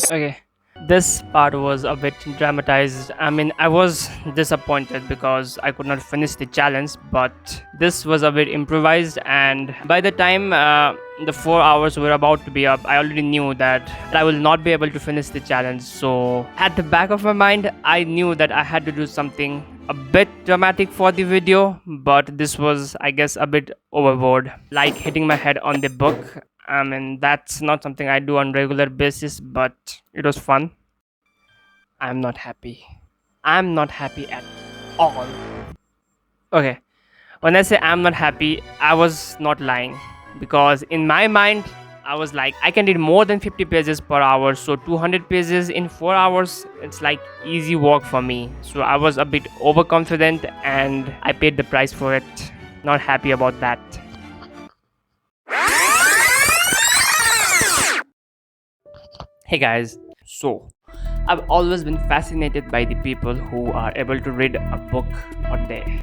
Okay, this part was a bit dramatized. I mean, I was disappointed because I could not finish the challenge, but this was a bit improvised. And by the time the 4 hours were about to be up, I already knew that I will not be able to finish the challenge. So, at the back of my mind, I knew that I had to do something a bit dramatic for the video, but this was, I guess, a bit overboard, like hitting my head on the book. I mean, that's not something I do on regular basis, but it was fun. I'm not happy. I'm not happy at all. Okay, when I say I'm not happy, I was not lying, because in my mind, I was like, I can read more than 50 pages per hour, so 200 pages in 4 hours, it's like easy work for me. So I was a bit overconfident and I paid the price for it. Not happy about that. Hey guys, so I've always been fascinated by the people who are able to read a book a day.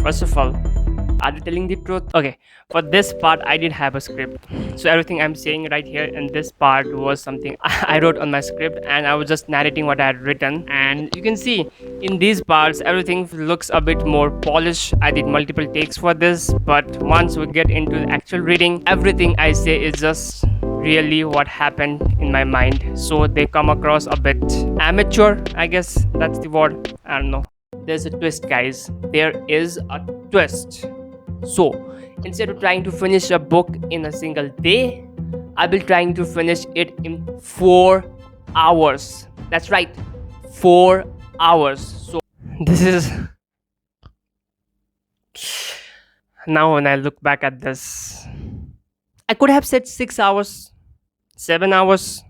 First of all, are they telling the truth? Okay, for this part, I did have a script. So everything I'm saying right here in this part was something I wrote on my script, and I was just narrating what I had written. And you can see in these parts, everything looks a bit more polished. I did multiple takes for this, but once we get into the actual reading, everything I say is just really what happened in my mind. So they come across a bit amateur, I guess that's the word. I don't know. There's a twist, guys. There is a twist. So, instead of trying to finish a book in a single day, I'll be trying to finish it in 4 hours. That's right, 4 hours. So, this is. Now, when I look back at this, I could have said 6 hours, 7 hours,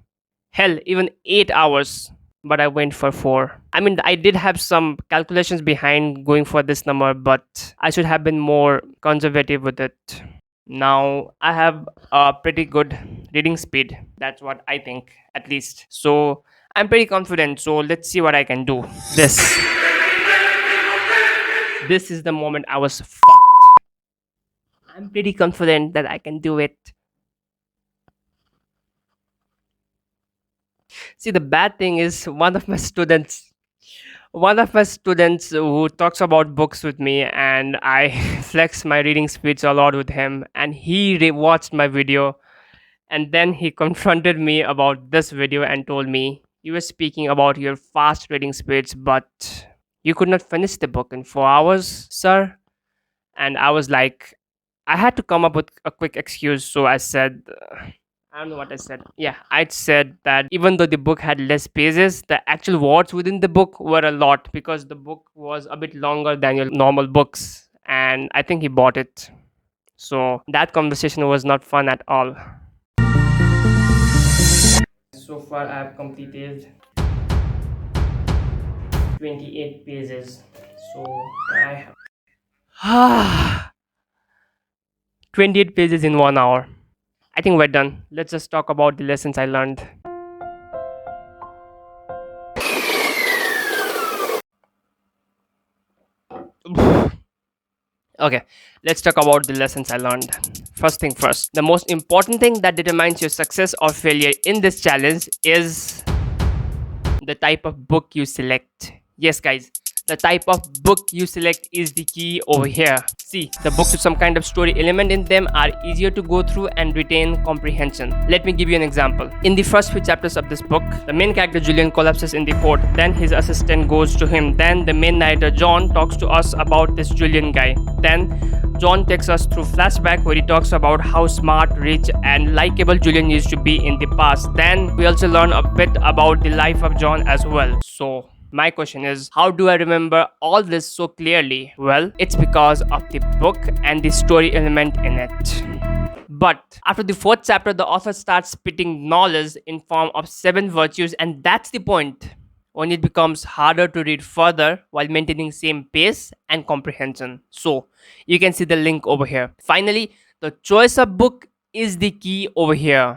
hell, even 8 hours, but I went for 4. I mean, I did have some calculations behind going for this number, but I should have been more conservative with it. Now, I have a pretty good reading speed. That's what I think, at least. So, I'm pretty confident. So, let's see what I can do. This is the moment I was fucked. I'm pretty confident that I can do it. See, the bad thing is one of my students who talks about books with me, and I flex my reading speeds a lot with him, and he watched my video, and then he confronted me about this video and told me, you were speaking about your fast reading speeds, but you could not finish the book in 4 hours, sir. And I was like, I had to come up with a quick excuse, so I said, I don't know what I said. Yeah, I said that even though the book had less pages, the actual words within the book were a lot, because the book was a bit longer than your normal books. And I think he bought it. So that conversation was not fun at all. So far, I have completed 28 pages. So I have 28 pages in 1 hour. I think we're done. Let's just talk about the lessons I learned. Okay, let's talk about the lessons I learned. First thing first, the most important thing that determines your success or failure in this challenge is the type of book you select. Yes, guys, the type of book you select is the key over here. See, the books with some kind of story element in them are easier to go through and retain comprehension. Let me give you an example. In the first few chapters of this book, the main character Julian collapses in the court. Then his assistant goes to him. Then the main narrator John talks to us about this Julian guy. Then John takes us through flashback where he talks about how smart, rich, and likable Julian used to be in the past. Then we also learn a bit about the life of John as well. So my question is, how do I remember all this so clearly? Well, it's because of the book and the story element in it. But after the 4th chapter, the author starts spitting knowledge in form of 7 virtues, and that's the point when it becomes harder to read further while maintaining same pace and comprehension. So you can see the link over here. Finally, the choice of book is the key over here.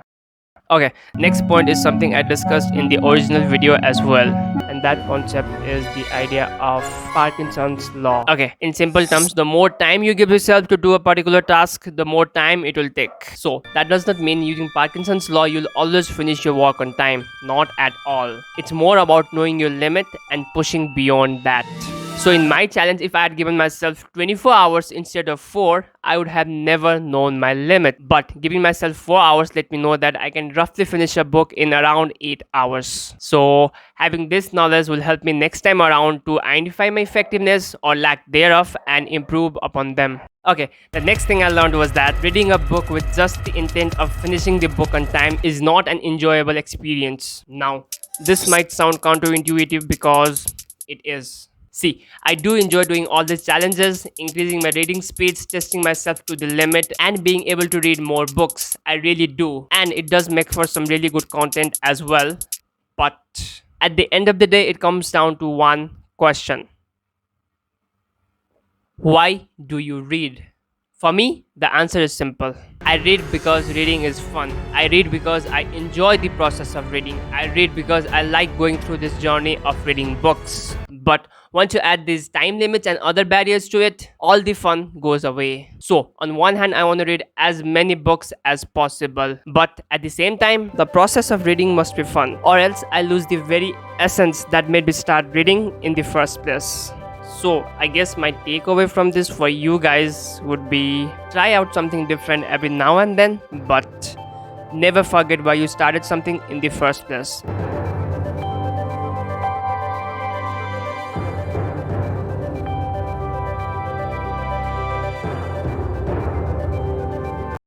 Okay, next point is something I discussed in the original video as well, and that concept is the idea of Parkinson's law. Okay, in simple terms, the more time you give yourself to do a particular task, the more time it will take. So that does not mean using Parkinson's law you'll always finish your work on time. Not at all. It's more about knowing your limit and pushing beyond that. So in my challenge, if I had given myself 24 hours instead of 4, I would have never known my limit. But giving myself 4 hours let me know that I can roughly finish a book in around 8 hours. So having this knowledge will help me next time around to identify my effectiveness or lack thereof and improve upon them. Okay, the next thing I learned was that reading a book with just the intent of finishing the book on time is not an enjoyable experience. Now, this might sound counterintuitive because it is. See, I do enjoy doing all these challenges, increasing my reading speeds, testing myself to the limit, and being able to read more books. I really do. And it does make for some really good content as well. But at the end of the day, it comes down to one question. Why do you read? For me, the answer is simple. I read because reading is fun. I read because I enjoy the process of reading. I read because I like going through this journey of reading books. But once you add these time limits and other barriers to it, all the fun goes away. So, on one hand, I want to read as many books as possible. But at the same time, the process of reading must be fun, or else I lose the very essence that made me start reading in the first place. So I guess my takeaway from this for you guys would be try out something different every now and then, but never forget why you started something in the first place.